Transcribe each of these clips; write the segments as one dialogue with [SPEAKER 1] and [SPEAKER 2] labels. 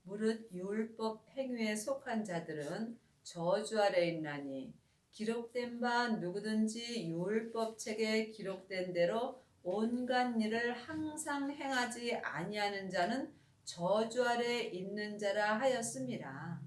[SPEAKER 1] 무릇 율법 행위에 속한 자들은 저주 아래 있나니 기록된 바 누구든지 율법 책에 기록된 대로 온갖 일을 항상 행하지 아니하는 자는 저주 아래 있는 자라 하였습니다.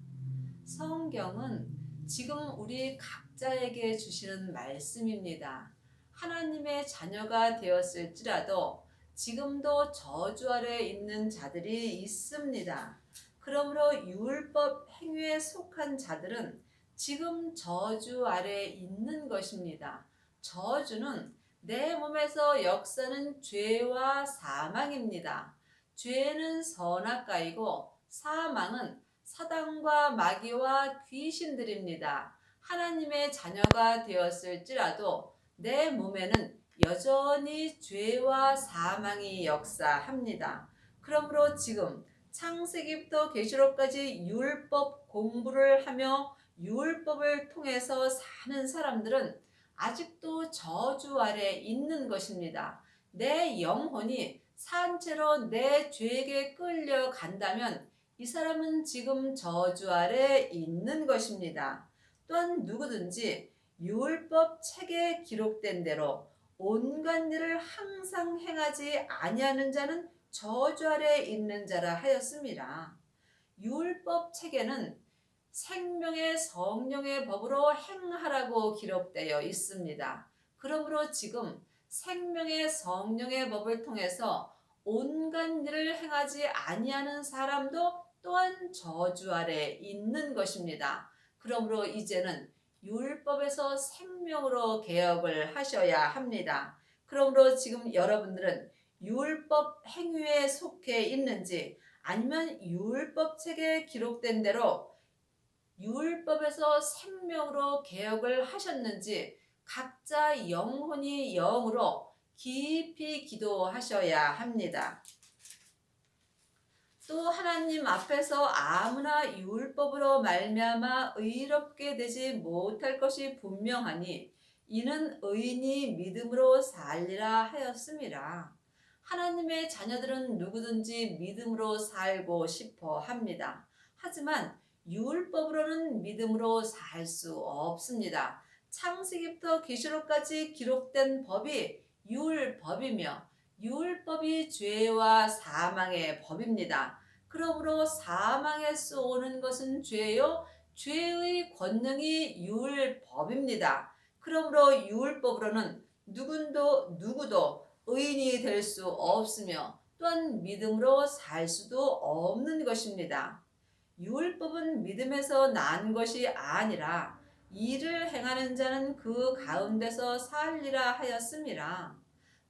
[SPEAKER 1] 성경은 지금 우리 각자에게 주시는 말씀입니다. 하나님의 자녀가 되었을지라도 지금도 저주 아래 있는 자들이 있습니다. 그러므로 율법 행위에 속한 자들은 지금 저주 아래 있는 것입니다. 저주는 내 몸에서 역사는 죄와 사망입니다. 죄는 선악과이고 사망은 사단과 마귀와 귀신들입니다. 하나님의 자녀가 되었을지라도 내 몸에는 여전히 죄와 사망이 역사합니다. 그러므로 지금 창세기부터 계시록까지 율법 공부를 하며 율법을 통해서 사는 사람들은 아직도 저주 아래 있는 것입니다. 내 영혼이 산채로 내 죄에게 끌려간다면 이 사람은 지금 저주 아래 있는 것입니다. 또한 누구든지 율법 책에 기록된 대로 온갖 일을 항상 행하지 아니하는 자는 저주 아래 있는 자라 하였습니다. 율법 책에는 생명의 성령의 법으로 행하라고 기록되어 있습니다. 그러므로 지금 생명의 성령의 법을 통해서 온갖 일을 행하지 아니하는 사람도 또한 저주 아래 있는 것입니다. 그러므로 이제는 율법에서 생명으로 개혁을 하셔야 합니다. 그러므로 지금 여러분들은 율법 행위에 속해 있는지 아니면 율법책에 기록된 대로 율법에서 생명으로 개혁을 하셨는지 각자 영혼이 영으로 깊이 기도하셔야 합니다. 또 하나님 앞에서 아무나 율법으로 말미암아 의롭게 되지 못할 것이 분명하니 이는 의인이 믿음으로 살리라 하였습니다. 하나님의 자녀들은 누구든지 믿음으로 살고 싶어 합니다. 하지만 율법으로는 믿음으로 살 수 없습니다. 창세기부터 계시록까지 기록된 법이 율법이며 율법이 죄와 사망의 법입니다. 그러므로 사망에서 오는 것은 죄요, 죄의 권능이 율법입니다. 그러므로 율법으로는 누구도 의인이 될 수 없으며 또한 믿음으로 살 수도 없는 것입니다. 율법은 믿음에서 난 것이 아니라 일을 행하는 자는 그 가운데서 살리라 하였습니다.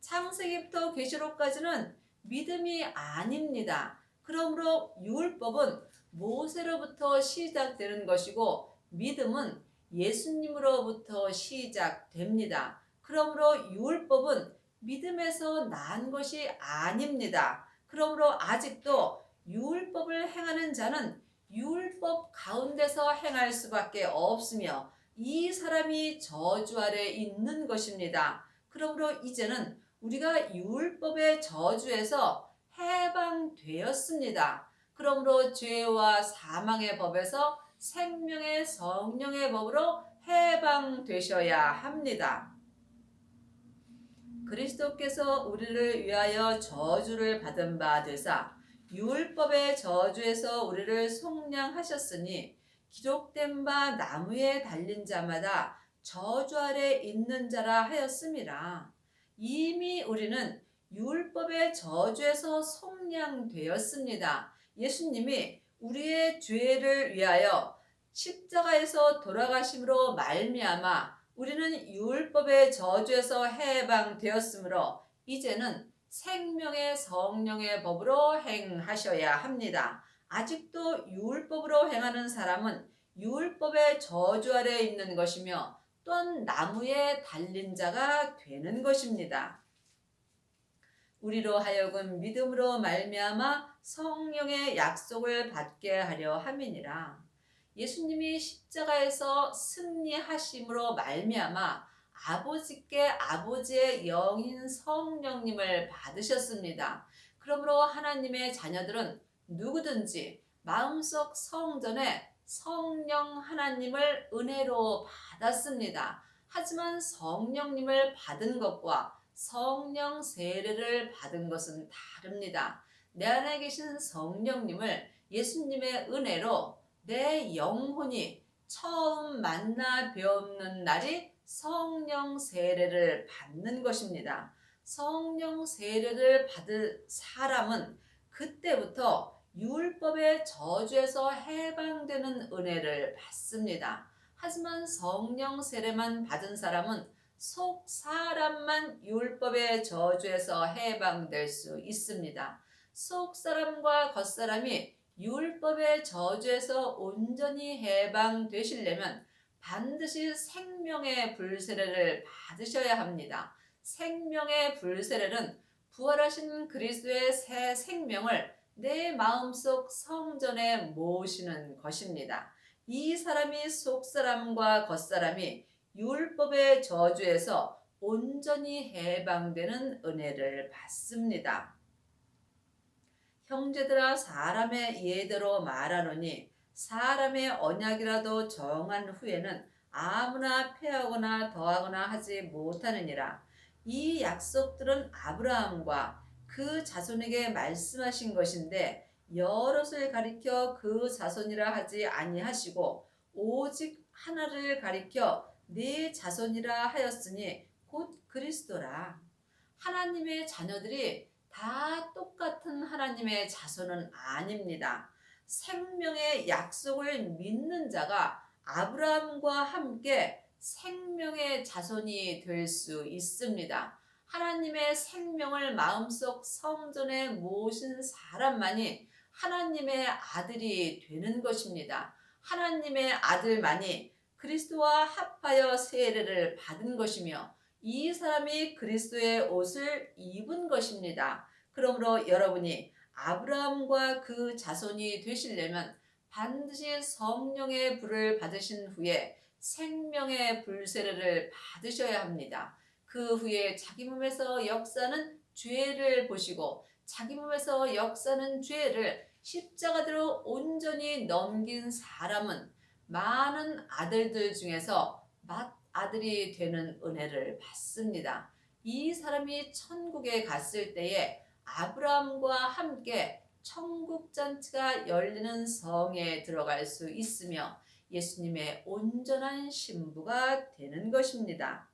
[SPEAKER 1] 창세기부터 계시록까지는 믿음이 아닙니다. 그러므로 율법은 모세로부터 시작되는 것이고 믿음은 예수님으로부터 시작됩니다. 그러므로 율법은 믿음에서 난 것이 아닙니다. 그러므로 아직도 율법을 행하는 자는 율법 가운데서 행할 수밖에 없으며 이 사람이 저주 아래 있는 것입니다. 그러므로 이제는 우리가 율법의 저주에서 해방되었습니다. 그러므로 죄와 사망의 법에서 생명의 성령의 법으로 해방되셔야 합니다. 그리스도께서 우리를 위하여 저주를 받은 바 되사 율법의 저주에서 우리를 속량하셨으니 기록된 바 나무에 달린 자마다 저주 아래 있는 자라 하였음이라. 이미 우리는 율법의 저주에서 속량되었습니다. 예수님이 우리의 죄를 위하여 십자가에서 돌아가심으로 말미암아 우리는 율법의 저주에서 해방되었으므로 이제는 생명의 성령의 법으로 행하셔야 합니다. 아직도 율법으로 행하는 사람은 율법의 저주 아래 있는 것이며 또한 나무에 달린 자가 되는 것입니다. 우리로 하여금 믿음으로 말미암아 성령의 약속을 받게 하려 함이니라. 예수님이 십자가에서 승리하심으로 말미암아 아버지께 아버지의 영인 성령님을 받으셨습니다. 그러므로 하나님의 자녀들은 누구든지 마음속 성전에 성령 하나님을 은혜로 받았습니다. 하지만 성령님을 받은 것과 성령 세례를 받은 것은 다릅니다. 내 안에 계신 성령님을 예수님의 은혜로 내 영혼이 처음 만나 뵈었는 날이 성령 세례를 받는 것입니다. 성령 세례를 받을 사람은 그때부터 율법의 저주에서 해방되는 은혜를 받습니다. 하지만 성령 세례만 받은 사람은 속 사람만 율법의 저주에서 해방될 수 있습니다. 속 사람과 겉 사람이 율법의 저주에서 온전히 해방되시려면 반드시 생명의 불세례를 받으셔야 합니다. 생명의 불세례는 부활하신 그리스도의 새 생명을 내 마음속 성전에 모시는 것입니다. 이 사람이 속사람과 겉사람이 율법의 저주에서 온전히 해방되는 은혜를 받습니다. 형제들아, 사람의 예대로 말하노니 사람의 언약이라도 정한 후에는 아무나 폐하거나 더하거나 하지 못하느니라. 이 약속들은 아브라함과 그 자손에게 말씀하신 것인데 여럿을 가리켜 그 자손이라 하지 아니하시고 오직 하나를 가리켜 네 자손이라 하였으니 곧 그리스도라. 하나님의 자녀들이 다 똑같은 하나님의 자손은 아닙니다. 생명의 약속을 믿는 자가 아브라함과 함께 생명의 자손이 될 수 있습니다. 하나님의 생명을 마음속 성전에 모신 사람만이 하나님의 아들이 되는 것입니다. 하나님의 아들만이 그리스도와 합하여 세례를 받은 것이며 이 사람이 그리스도의 옷을 입은 것입니다. 그러므로 여러분이 아브라함과 그 자손이 되시려면 반드시 성령의 불을 받으신 후에 생명의 불세례를 받으셔야 합니다. 그 후에 자기 몸에서 역사는 죄를 보시고 자기 몸에서 역사는 죄를 십자가대로 온전히 넘긴 사람은 많은 아들들 중에서 맏아들이 되는 은혜를 받습니다. 이 사람이 천국에 갔을 때에 아브라함과 함께 천국 잔치가 열리는 성에 들어갈 수 있으며 예수님의 온전한 신부가 되는 것입니다.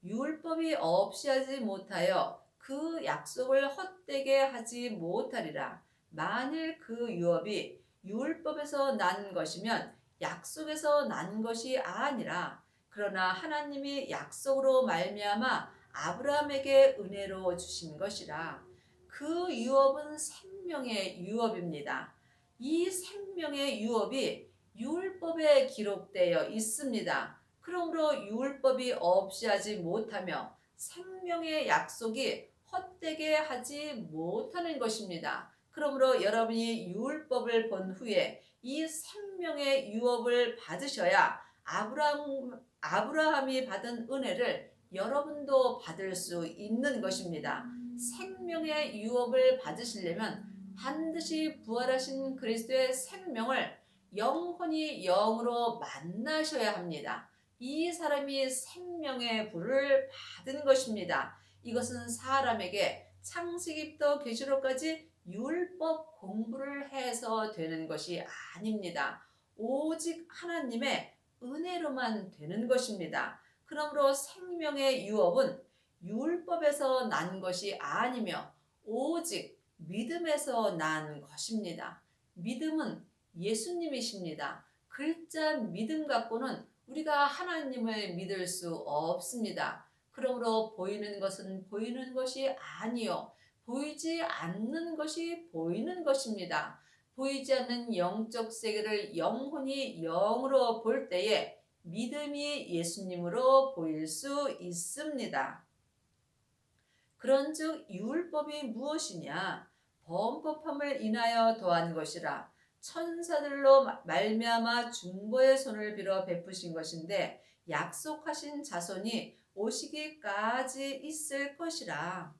[SPEAKER 1] 율법이 없이 하지 못하여 그 약속을 헛되게 하지 못하리라. 만일 그 유업이 율법에서 난 것이면 약속에서 난 것이 아니라 그러나 하나님이 약속으로 말미암아 아브라함에게 은혜로 주신 것이라. 그 유업은 생명의 유업입니다. 이 생명의 유업이 율법에 기록되어 있습니다. 그러므로 율법이 없이 하지 못하며 생명의 약속이 헛되게 하지 못하는 것입니다. 그러므로 여러분이 율법을 본 후에 이 생명의 유업을 받으셔야 아브라함이 받은 은혜를 여러분도 받을 수 있는 것입니다. 생명의 유업을 받으시려면 반드시 부활하신 그리스도의 생명을 영혼이 영으로 만나셔야 합니다. 이 사람이 생명의 불을 받은 것입니다. 이것은 사람에게 창세기부터 계시록까지 율법 공부를 해서 되는 것이 아닙니다. 오직 하나님의 은혜로만 되는 것입니다. 그러므로 생명의 유업은 율법에서 난 것이 아니며 오직 믿음에서 난 것입니다. 믿음은 예수님이십니다. 글자 믿음 갖고는 우리가 하나님을 믿을 수 없습니다. 그러므로 보이는 것은 보이는 것이 아니요 보이지 않는 것이 보이는 것입니다. 보이지 않는 영적 세계를 영혼이 영으로 볼 때에 믿음이 예수님으로 보일 수 있습니다. 그런즉 율법이 무엇이냐? 범법함을 인하여 더한 것이라. 천사들로 말미암아 중보의 손을 빌어 베푸신 것인데 약속하신 자손이 오시기까지 있을 것이라.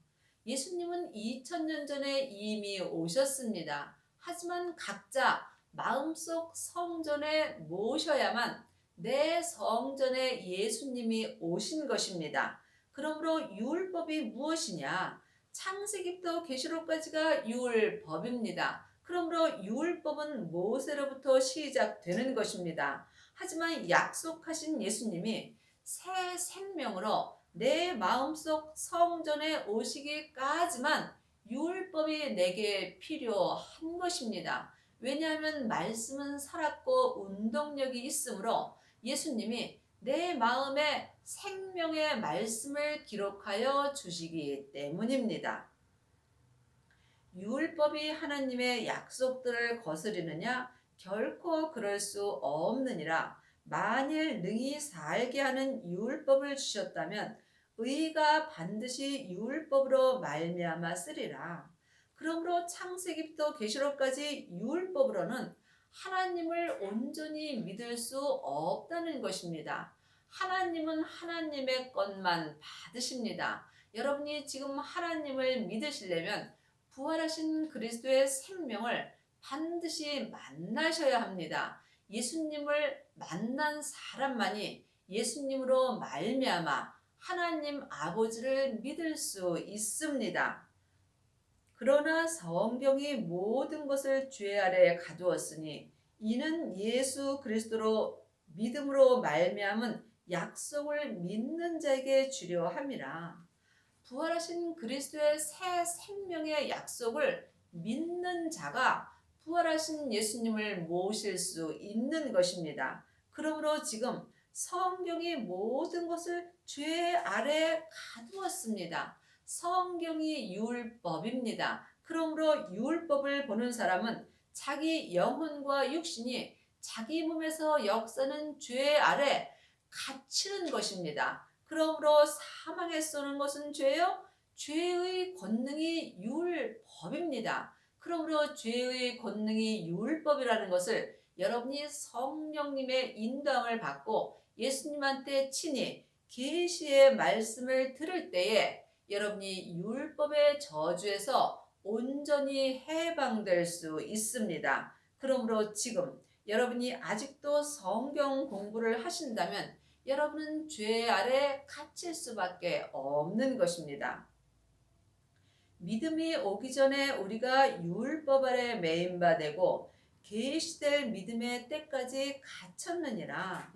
[SPEAKER 1] 예수님은 2000년 전에 이미 오셨습니다. 하지만 각자 마음속 성전에 모셔야만 내 성전에 예수님이 오신 것입니다. 그러므로 율법이 무엇이냐? 창세기부터 계시록까지가 율법입니다. 그러므로 율법은 모세로부터 시작되는 것입니다. 하지만 약속하신 예수님이 새 생명으로 내 마음속 성전에 오시기까지만 율법이 내게 필요한 것입니다. 왜냐하면 말씀은 살았고 운동력이 있으므로 예수님이 내 마음에 생명의 말씀을 기록하여 주시기 때문입니다. 율법이 하나님의 약속들을 거스르느냐? 결코 그럴 수 없느니라. 만일 능히 살게 하는 율법을 주셨다면 의가 반드시 율법으로 말미암아 쓰리라. 그러므로 창세기부터 계시록까지 율법으로는 하나님을 온전히 믿을 수 없다는 것입니다. 하나님은 하나님의 것만 받으십니다. 여러분이 지금 하나님을 믿으시려면 부활하신 그리스도의 생명을 반드시 만나셔야 합니다. 예수님을 만난 사람만이 예수님으로 말미암아 하나님 아버지를 믿을 수 있습니다. 그러나 성경이 모든 것을 죄 아래 가두었으니 이는 예수 그리스도로 믿음으로 말미암은 약속을 믿는 자에게 주려 함이라. 부활하신 그리스도의 새 생명의 약속을 믿는 자가 부활하신 예수님을 모실 수 있는 것입니다. 그러므로 지금 성경이 모든 것을 죄 아래 가두었습니다. 성경이 율법입니다. 그러므로 율법을 보는 사람은 자기 영혼과 육신이 자기 몸에서 역사는 죄 아래 갇히는 것입니다. 그러므로 사망에 쏘는 것은 죄요? 죄의 권능이 율법입니다. 그러므로 죄의 권능이 율법이라는 것을 여러분이 성령님의 인도함을 받고 예수님한테 친히 계시의 말씀을 들을 때에 여러분이 율법의 저주에서 온전히 해방될 수 있습니다. 그러므로 지금 여러분이 아직도 성경 공부를 하신다면 여러분은 죄 아래 갇힐 수밖에 없는 것입니다. 믿음이 오기 전에 우리가 율법 아래 매인 바 되고 계시될 믿음의 때까지 갇혔느니라.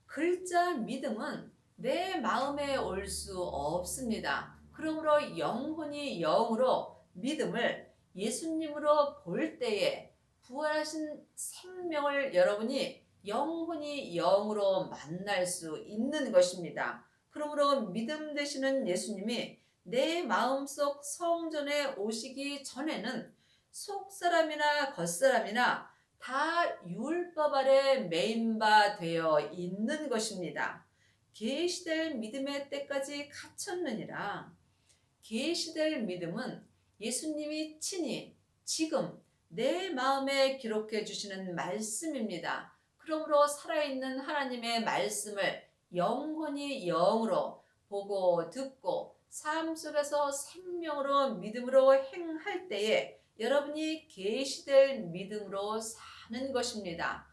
[SPEAKER 1] 글자 믿음은 내 마음에 올 수 없습니다. 그러므로 영혼이 영으로 믿음을 예수님으로 볼 때에 부활하신 생명을 여러분이 영혼이 영으로 만날 수 있는 것입니다. 그러므로 믿음 되시는 예수님이 내 마음속 성전에 오시기 전에는 속사람이나 겉사람이나 다 율법 아래 매인 바 되어 있는 것입니다. 계시될 믿음의 때까지 갇혔느니라. 계시될 믿음은 예수님이 친히 지금 내 마음에 기록해 주시는 말씀입니다. 그러므로 살아있는 하나님의 말씀을 영혼이 영으로 보고 듣고 삶 속에서 생명으로 믿음으로 행할 때에 여러분이 계시될 믿음으로 사는 것입니다.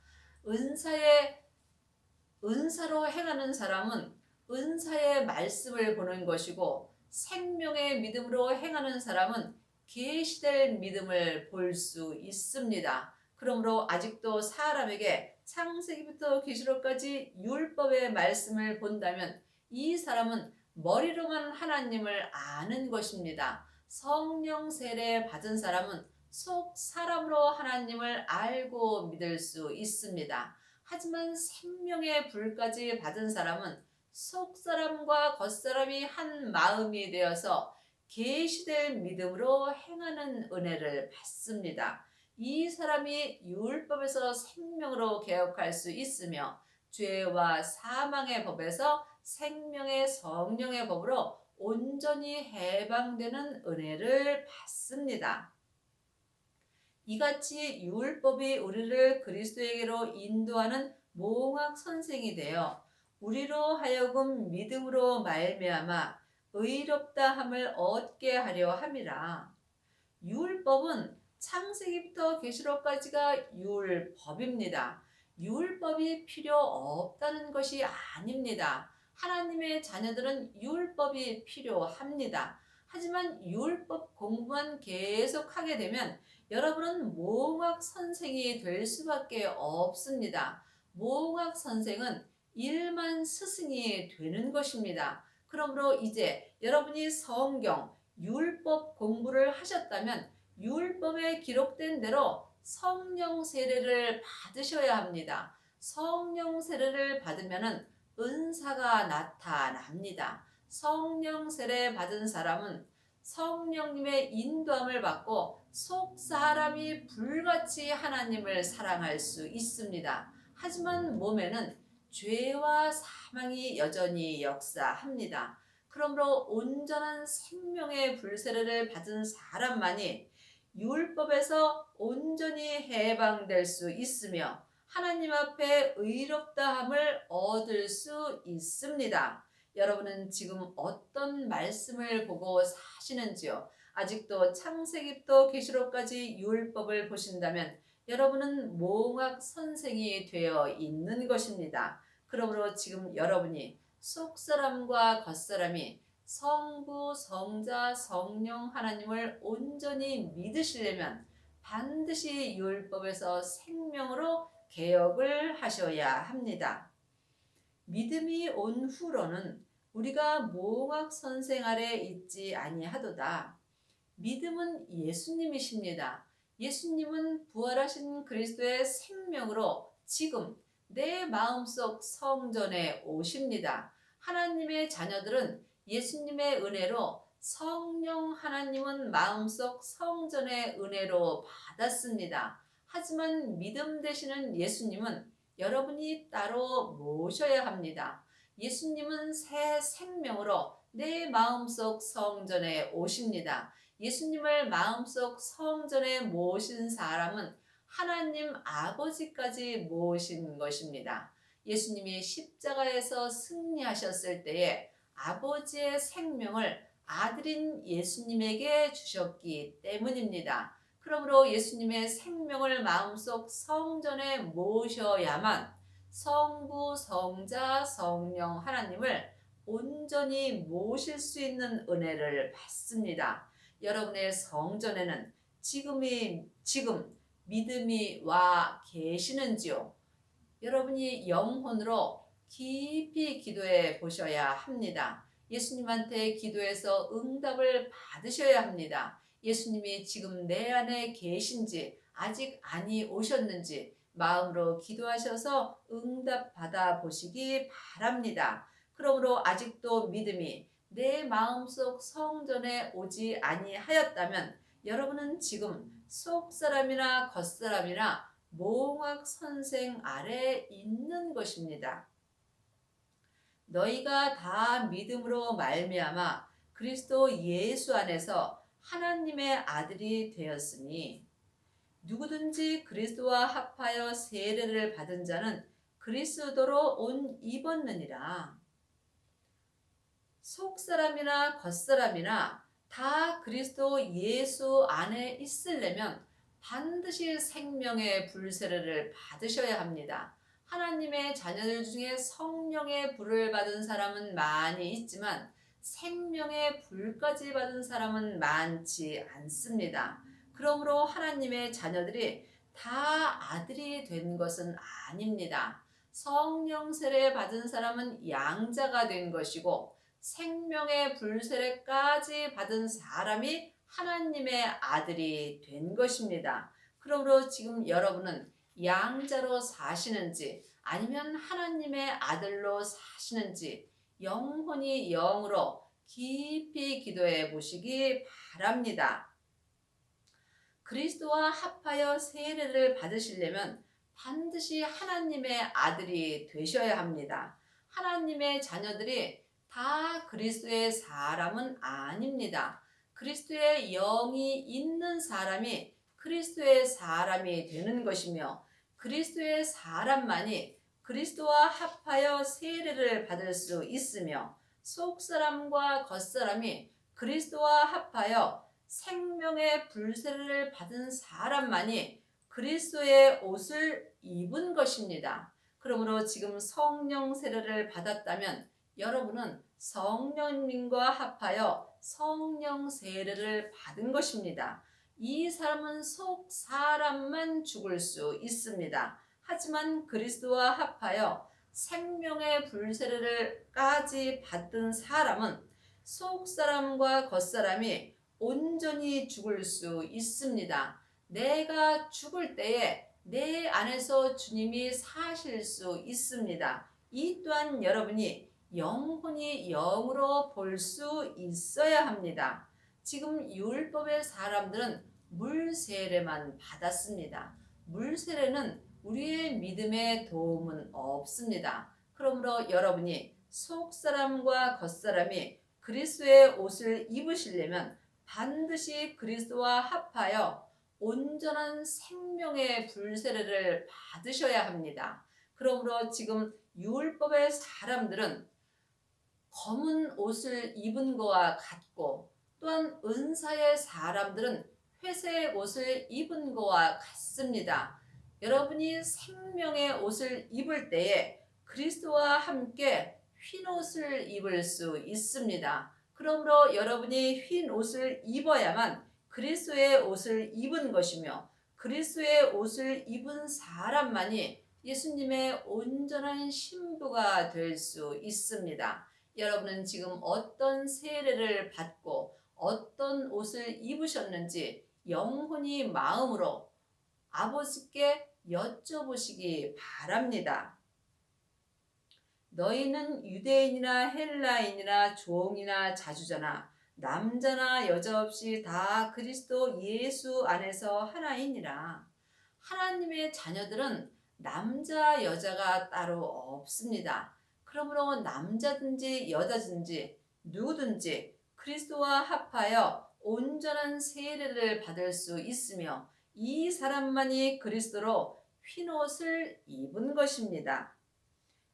[SPEAKER 1] 은사로 행하는 사람은 은사의 말씀을 보는 것이고 생명의 믿음으로 행하는 사람은 계시될 믿음을 볼 수 있습니다. 그러므로 아직도 사람에게 창세기부터 계시록까지 율법의 말씀을 본다면 이 사람은 머리로만 하나님을 아는 것입니다. 성령 세례 받은 사람은 속 사람으로 하나님을 알고 믿을 수 있습니다. 하지만 생명의 불까지 받은 사람은 속 사람과 겉 사람이 한 마음이 되어서 계시될 믿음으로 행하는 은혜를 받습니다. 이 사람이 율법에서 생명으로 개혁할 수 있으며 죄와 사망의 법에서 생명의 성령의 법으로 온전히 해방되는 은혜를 받습니다. 이같이 율법이 우리를 그리스도에게로 인도하는 몽학 선생이 되어 우리로 하여금 믿음으로 말미암아 의롭다함을 얻게 하려 함이라. 율법은 창세기부터 계시록까지가 율법입니다. 율법이 필요 없다는 것이 아닙니다. 하나님의 자녀들은 율법이 필요합니다. 하지만 율법 공부만 계속 하게 되면 여러분은 모공학 선생이 될 수밖에 없습니다. 모공학 선생은 일만 스승이 되는 것입니다. 그러므로 이제 여러분이 성경, 율법 공부를 하셨다면 율법에 기록된 대로 성령 세례를 받으셔야 합니다. 성령 세례를 받으면 은사가 나타납니다. 성령 세례 받은 사람은 성령님의 인도함을 받고 속 사람이 불같이 하나님을 사랑할 수 있습니다. 하지만 몸에는 죄와 사망이 여전히 역사합니다. 그러므로 온전한 생명의 불세례를 받은 사람만이 율법에서 온전히 해방될 수 있으며 하나님 앞에 의롭다함을 얻을 수 있습니다. 여러분은 지금 어떤 말씀을 보고 사시는지요? 아직도 창세기부터 계시록까지 율법을 보신다면 여러분은 몽학 선생이 되어 있는 것입니다. 그러므로 지금 여러분이 속사람과 겉사람이 성부, 성자, 성령 하나님을 온전히 믿으시려면 반드시 율법에서 생명으로 개혁을 하셔야 합니다. 믿음이 온 후로는 우리가 모학 선생 아래 있지 아니하도다. 믿음은 예수님이십니다. 예수님은 부활하신 그리스도의 생명으로 지금 내 마음속 성전에 오십니다. 하나님의 자녀들은 예수님의 은혜로 성령 하나님은 마음속 성전의 은혜로 받았습니다. 하지만 믿음 되시는 예수님은 여러분이 따로 모셔야 합니다. 예수님은 새 생명으로 내 마음속 성전에 오십니다. 예수님을 마음속 성전에 모신 사람은 하나님 아버지까지 모신 것입니다. 예수님이 십자가에서 승리하셨을 때에 아버지의 생명을 아들인 예수님에게 주셨기 때문입니다. 그러므로 예수님의 생명을 마음속 성전에 모셔야만 성부, 성자, 성령 하나님을 온전히 모실 수 있는 은혜를 받습니다. 여러분의 성전에는 지금 믿음이 와 계시는지요? 여러분이 영혼으로 깊이 기도해 보셔야 합니다. 예수님한테 기도해서 응답을 받으셔야 합니다. 예수님이 지금 내 안에 계신지 아직 아니 오셨는지 마음으로 기도하셔서 응답 받아 보시기 바랍니다. 그러므로 아직도 믿음이 내 마음속 성전에 오지 아니하였다면 여러분은 지금 속사람이나 겉사람이나 몽학 선생 아래 있는 것입니다. 너희가 다 믿음으로 말미암아 그리스도 예수 안에서 하나님의 아들이 되었으니 누구든지 그리스도와 합하여 세례를 받은 자는 그리스도로 옷 입었느니라. 속사람이나 겉사람이나 다 그리스도 예수 안에 있으려면 반드시 생명의 불세례를 받으셔야 합니다. 하나님의 자녀들 중에 성령의 불을 받은 사람은 많이 있지만 생명의 불까지 받은 사람은 많지 않습니다. 그러므로 하나님의 자녀들이 다 아들이 된 것은 아닙니다. 성령 세례 받은 사람은 양자가 된 것이고 생명의 불세례까지 받은 사람이 하나님의 아들이 된 것입니다. 그러므로 지금 여러분은 양자로 사시는지 아니면 하나님의 아들로 사시는지 영혼이 영으로 깊이 기도해 보시기 바랍니다. 그리스도와 합하여 세례를 받으시려면 반드시 하나님의 아들이 되셔야 합니다. 하나님의 자녀들이 다 그리스도의 사람은 아닙니다. 그리스도의 영이 있는 사람이 그리스도의 사람이 되는 것이며 그리스도의 사람만이 그리스도와 합하여 세례를 받을 수 있으며 속사람과 겉사람이 그리스도와 합하여 생명의 불세례를 받은 사람만이 그리스도의 옷을 입은 것입니다. 그러므로 지금 성령 세례를 받았다면 여러분은 성령님과 합하여 성령 세례를 받은 것입니다. 이 사람은 속 사람만 죽을 수 있습니다. 하지만 그리스도와 합하여 생명의 불세례를까지 받은 사람은 속 사람과 겉 사람이 온전히 죽을 수 있습니다. 내가 죽을 때에 내 안에서 주님이 사실 수 있습니다. 이 또한 여러분이 영혼이 영으로 볼 수 있어야 합니다. 지금 율법의 사람들은 물 세례만 받았습니다. 물 세례는 우리의 믿음에 도움은 없습니다. 그러므로 여러분이 속 사람과 겉 사람이 그리스도의 옷을 입으시려면 반드시 그리스도와 합하여 온전한 생명의 불세례를 받으셔야 합니다. 그러므로 지금 율법의 사람들은 검은 옷을 입은 것과 같고 또한 은사의 사람들은 회색 옷을 입은 것과 같습니다. 여러분이 생명의 옷을 입을 때에 그리스도와 함께 흰 옷을 입을 수 있습니다. 그러므로 여러분이 흰 옷을 입어야만 그리스도의 옷을 입은 것이며 그리스도의 옷을 입은 사람만이 예수님의 온전한 신부가 될 수 있습니다. 여러분은 지금 어떤 세례를 받고 어떤 옷을 입으셨는지 영혼이 마음으로 아버지께 여쭤보시기 바랍니다. 너희는 유대인이나 헬라인이나 종이나 자주자나 남자나 여자 없이 다 그리스도 예수 안에서 하나이니라. 하나님의 자녀들은 남자 여자가 따로 없습니다. 그러므로 남자든지 여자든지 누구든지 그리스도와 합하여 온전한 세례를 받을 수 있으며 이 사람만이 그리스도로 흰옷을 입은 것입니다.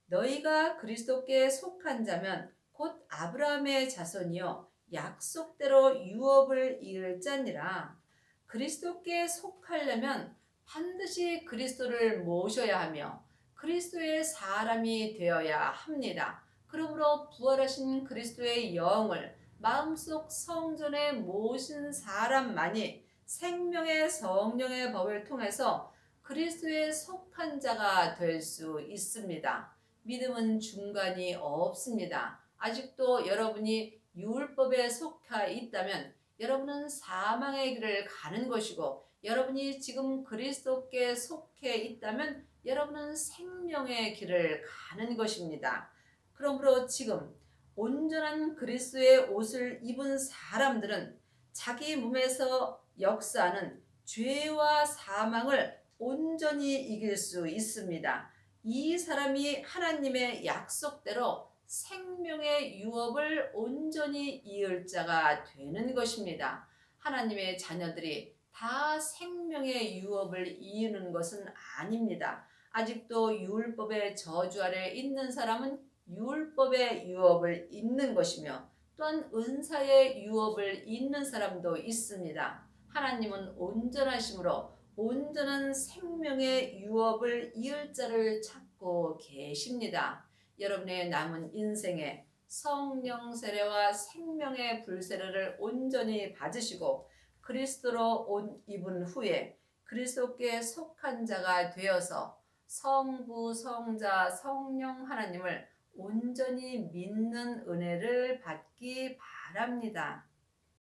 [SPEAKER 1] 너희가 그리스도께 속한 자면 곧 아브라함의 자손이요 약속대로 유업을 이을 자니라. 그리스도께 속하려면 반드시 그리스도를 모셔야 하며 그리스도의 사람이 되어야 합니다. 그러므로 부활하신 그리스도의 영을 마음속 성전에 모신 사람만이 생명의 성령의 법을 통해서 그리스도에 속한 자가 될 수 있습니다. 믿음은 중간이 없습니다. 아직도 여러분이 율법에 속해 있다면 여러분은 사망의 길을 가는 것이고 여러분이 지금 그리스도께 속해 있다면 여러분은 생명의 길을 가는 것입니다. 그러므로 지금 온전한 그리스도의 옷을 입은 사람들은 자기 몸에서 역사하는 죄와 사망을 온전히 이길 수 있습니다. 이 사람이 하나님의 약속대로 생명의 유업을 온전히 이을 자가 되는 것입니다. 하나님의 자녀들이 다 생명의 유업을 이루는 것은 아닙니다. 아직도 율법의 저주 아래 있는 사람은 율법의 유업을 잇는 것이며 또한 은사의 유업을 잇는 사람도 있습니다. 하나님은 온전하심으로 온전한 생명의 유업을 이을 자를 찾고 계십니다. 여러분의 남은 인생에 성령 세례와 생명의 불세례를 온전히 받으시고 그리스도로 옷 입은 후에 그리스도께 속한 자가 되어서 성부, 성자, 성령 하나님을 온전히 믿는 은혜를 받기 바랍니다.